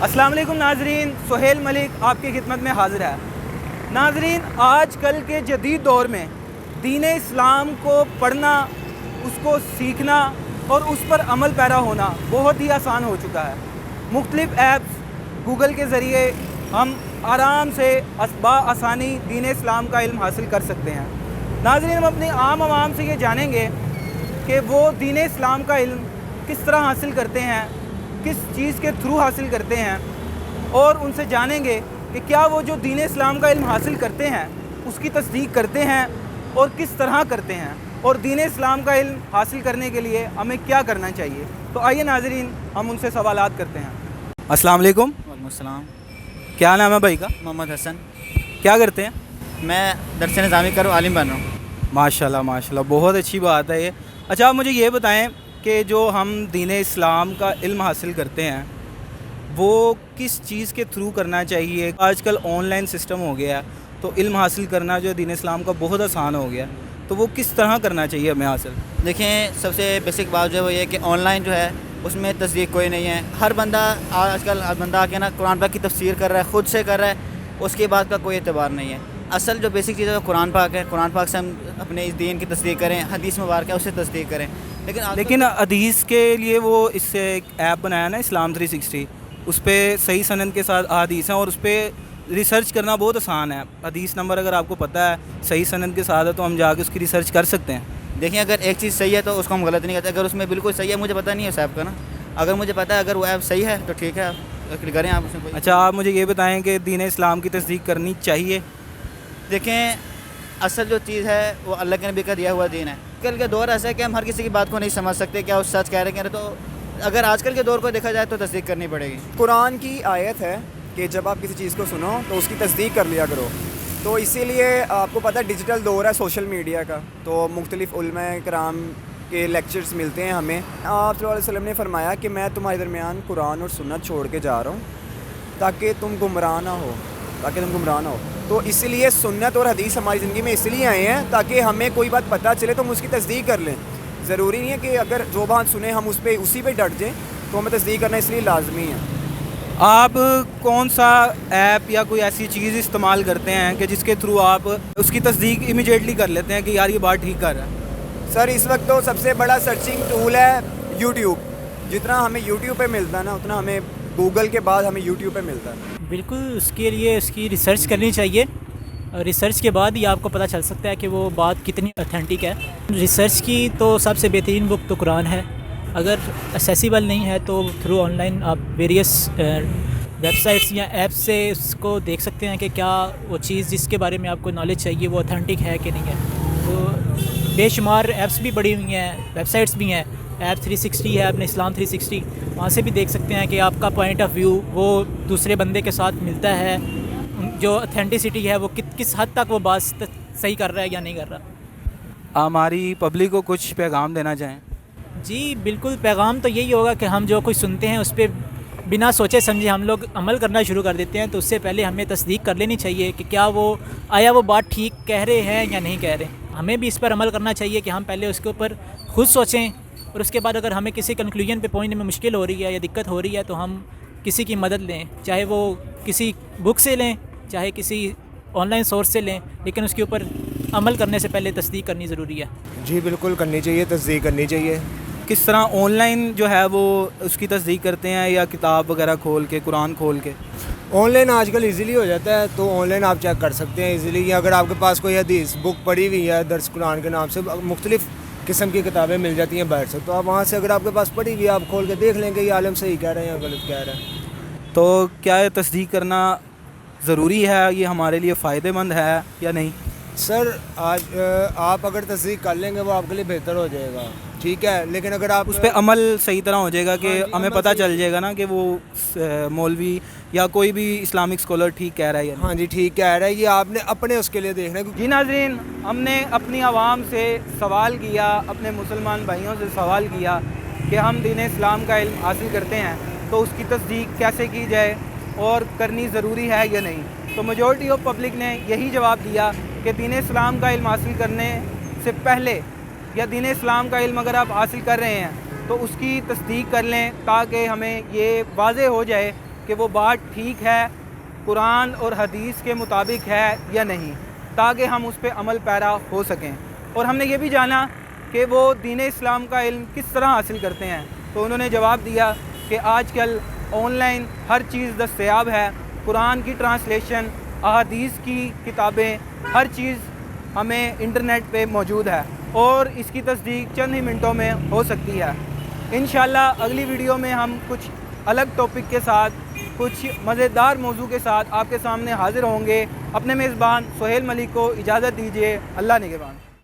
السلام علیکم ناظرین، سہیل ملک آپ کی خدمت میں حاضر ہے۔ ناظرین، آج کل کے جدید دور میں دین اسلام کو پڑھنا، اس کو سیکھنا اور اس پر عمل پیرا ہونا بہت ہی آسان ہو چکا ہے۔ مختلف ایپس گوگل کے ذریعے ہم آرام سے آسانی دین اسلام کا علم حاصل کر سکتے ہیں۔ ناظرین، ہم اپنی عام عوام سے یہ جانیں گے کہ وہ دین اسلام کا علم کس طرح حاصل کرتے ہیں، کس چیز کے تھرو حاصل کرتے ہیں، اور ان سے جانیں گے کہ کیا وہ جو دین اسلام کا علم حاصل کرتے ہیں اس کی تصدیق کرتے ہیں اور کس طرح کرتے ہیں، اور دین اسلام کا علم حاصل کرنے کے لیے ہمیں کیا کرنا چاہیے۔ تو آئیے ناظرین، ہم ان سے سوالات کرتے ہیں۔ السلام علیکم۔ وعلیکم السلام۔ کیا نام ہے بھائی کا؟ محمد حسن۔ کیا کرتے ہیں؟ میں درس نظامی کا عالم بن رہا ہوں۔ ماشاءاللہ ماشاءاللہ، بہت اچھی بات ہے یہ۔ اچھا، آپ مجھے یہ بتائیں کہ جو ہم دین اسلام کا علم حاصل کرتے ہیں وہ کس چیز کے تھرو کرنا چاہیے؟ آج کل آن لائن سسٹم ہو گیا ہے، تو علم حاصل کرنا جو دین اسلام کا بہت آسان ہو گیا، تو وہ کس طرح کرنا چاہیے ہمیں حاصل؟ دیکھیں، سب سے بیسک بات جو ہے وہ یہ کہ آن لائن جو ہے اس میں تصدیق کوئی نہیں ہے۔ ہر بندہ آ کے نا قرآن پاک کی تفسیر کر رہا ہے، خود سے کر رہا ہے، اس کی بات کا کوئی اعتبار نہیں ہے۔ اصل جو بیسک چیز ہے وہ قرآن پاک ہے۔ قرآن پاک سے ہم اپنے اس دین کی تصدیق کریں، حدیث مبارک ہے اس سے تصدیق کریں۔ لیکن حدیث کے لیے وہ اس سے ایک ایپ بنایا نا، اسلام 360، اس پہ صحیح سند کے ساتھ حدیث ہیں اور اس پہ ریسرچ کرنا بہت آسان ہے۔ حدیث نمبر اگر آپ کو پتہ ہے، صحیح سند کے ساتھ ہے، تو ہم جا کے اس کی ریسرچ کر سکتے ہیں۔ دیکھیں، اگر ایک چیز صحیح ہے تو اس کو ہم غلط نہیں کرتے۔ اگر اس میں بالکل صحیح ہے، مجھے پتہ نہیں ہے اس ایپ کا نا، اگر مجھے پتہ ہے اگر وہ ایپ صحیح ہے تو ٹھیک ہے، آپ کریں آپ اس میں۔ اچھا، آپ مجھے یہ بتائیں کہ دین اسلام کی تصدیق کرنی چاہیے؟ دیکھیں، اصل جو چیز ہے وہ اللہ کے نبی کا دیا ہوا دین ہے۔ کل کے دور ایسا ہے کہ ہم ہر کسی کی بات کو نہیں سمجھ سکتے، کیا وہ سچ کہہ رہے ہیں، تو اگر آج کل کے دور کو دیکھا جائے تو تصدیق کرنی پڑے گی۔ قرآن کی آیت ہے کہ جب آپ کسی چیز کو سنو تو اس کی تصدیق کر لیا کرو۔ تو اسی لیے آپ کو پتہ ہے ڈیجیٹل دور ہے سوشل میڈیا کا، تو مختلف علماء کرام کے لیکچرز ملتے ہیں ہمیں۔ آپ صلی اللہ علیہ وسلم نے فرمایا کہ میں تمہارے درمیان قرآن اور سنت چھوڑ کے جا رہا ہوں تاکہ تم گمراہ نہ ہو۔ تو اسی لیے سنت اور حدیث ہماری زندگی میں اس لیے آئے ہیں تاکہ ہمیں کوئی بات پتہ چلے تو ہم اس کی تصدیق کر لیں۔ ضروری نہیں ہے کہ اگر جو بات سنیں ہم اسی پہ ڈٹ جائیں، تو ہمیں تصدیق کرنا اس لیے لازمی ہے۔ آپ کون سا ایپ یا کوئی ایسی چیز استعمال کرتے ہیں کہ جس کے تھرو آپ اس کی تصدیق امیڈیٹلی کر لیتے ہیں کہ یار یہ بات ٹھیک کر رہا ہے؟ سر، اس وقت تو سب سے بڑا سرچنگ ٹول ہے یوٹیوب۔ جتنا ہمیں یوٹیوب پہ ملتا ہے نا، اتنا ہمیں گوگل کے بعد ہمیں یوٹیوب پہ ملتا ہے۔ بالکل، اس کے لیے اس کی ریسرچ کرنی چاہیے، اور ریسرچ کے بعد ہی آپ کو پتہ چل سکتا ہے کہ وہ بات کتنی اتھینٹک ہے۔ ریسرچ کی تو سب سے بہترین بک تو قرآن ہے۔ اگر اسیسیبل نہیں ہے تو تھرو آن لائن آپ ویریس ویب سائٹس یا ایپس سے اس کو دیکھ سکتے ہیں کہ کیا وہ چیز جس کے بارے میں آپ کو نالج چاہیے وہ اتھینٹک ہے کہ نہیں ہے۔ تو بے شمار ایپس بھی بڑی ہوئی ہیں، ویب سائٹس بھی ہیں۔ ایپ 360 ہے، اپنے اسلام 360، وہاں سے بھی دیکھ سکتے ہیں کہ آپ کا پوائنٹ آف ویو وہ دوسرے بندے کے ساتھ ملتا ہے، جو اتھینٹسٹی ہے وہ کس حد تک وہ بات صحیح کر رہا ہے یا نہیں کر رہا۔ ہماری پبلک کو کچھ پیغام دینا چاہیں؟ جی بالکل، پیغام تو یہی ہوگا کہ ہم جو کچھ سنتے ہیں اس پہ بنا سوچے سمجھے ہم لوگ عمل کرنا شروع کر دیتے ہیں، تو اس سے پہلے ہمیں تصدیق کر لینی چاہیے کہ کیا وہ بات ٹھیک کہہ رہے ہیں یا نہیں کہہ رہے۔ ہمیں بھی اس پر عمل کرنا چاہیے کہ ہم پہلے اس کے اوپر خود سوچیں، اور اس کے بعد اگر ہمیں کسی کنکلوژن پہ پہنچنے میں مشکل ہو رہی ہے یا دقت ہو رہی ہے تو ہم کسی کی مدد لیں، چاہے وہ کسی بک سے لیں، چاہے کسی آن لائن سورس سے لیں، لیکن اس کے اوپر عمل کرنے سے پہلے تصدیق کرنی ضروری ہے۔ جی بالکل کرنی چاہیے، تصدیق کرنی چاہیے۔ کس طرح آن لائن جو ہے وہ اس کی تصدیق کرتے ہیں، یا کتاب وغیرہ کھول کے، قرآن کھول کے؟ آن لائن آج کل ایزیلی ہو جاتا ہے، تو آن لائن آپ چیک کر سکتے ہیں ایزیلی۔ اگر آپ کے پاس کوئی حدیث بک پڑھی ہوئی ہے درس قرآن کے نام سے، مختلف قسم کی کتابیں مل جاتی ہیں باہر سے، تو آپ وہاں سے اگر آپ کے پاس پڑھی ہوئی ہے آپ کھول کے دیکھ لیں کہ یہ عالم صحیح کہہ رہے ہیں یا غلط کہہ رہے ہیں۔ تو کیا یہ تصدیق کرنا ضروری ہے؟ یہ ہمارے لیے فائدہ مند ہے یا نہیں؟ سر، آج آپ اگر تصدیق کر لیں گے وہ آپ کے لیے بہتر ہو جائے گا، ٹھیک ہے، لیکن اگر آپ اس پہ عمل صحیح طرح ہو جائے گا کہ ہمیں پتہ چل جائے گا نا کہ وہ مولوی یا کوئی بھی اسلامک اسکالر ٹھیک کہہ رہا ہے یا نہیں۔ ہاں جی ٹھیک کہہ رہا ہے، یہ آپ نے اپنے اس کے لیے دیکھنا ہے۔ جی ناظرین، ہم نے اپنی عوام سے سوال کیا، اپنے مسلمان بھائیوں سے سوال کیا کہ ہم دین اسلام کا علم حاصل کرتے ہیں تو اس کی تصدیق کیسے کی جائے اور کرنی ضروری ہے یا نہیں۔ تو میجورٹی آف پبلک نے یہی جواب دیا کہ دین اسلام کا علم حاصل کرنے سے پہلے، یا دین اسلام کا علم اگر آپ حاصل کر رہے ہیں تو اس کی تصدیق کر لیں، تاکہ ہمیں یہ واضح ہو جائے کہ وہ بات ٹھیک ہے، قرآن اور حدیث کے مطابق ہے یا نہیں، تاکہ ہم اس پہ عمل پیرا ہو سکیں۔ اور ہم نے یہ بھی جانا کہ وہ دین اسلام کا علم کس طرح حاصل کرتے ہیں، تو انہوں نے جواب دیا کہ آج کل آن لائن ہر چیز دستیاب ہے، قرآن کی ٹرانسلیشن، احادیث کی کتابیں، ہر چیز ہمیں انٹرنیٹ پہ موجود ہے اور اس کی تصدیق چند ہی منٹوں میں ہو سکتی ہے۔ انشاءاللہ اگلی ویڈیو میں ہم کچھ الگ ٹاپک کے ساتھ، کچھ مزیدار موضوع کے ساتھ آپ کے سامنے حاضر ہوں گے۔ اپنے میزبان سہیل ملک کو اجازت دیجیے۔ اللہ نگہبان۔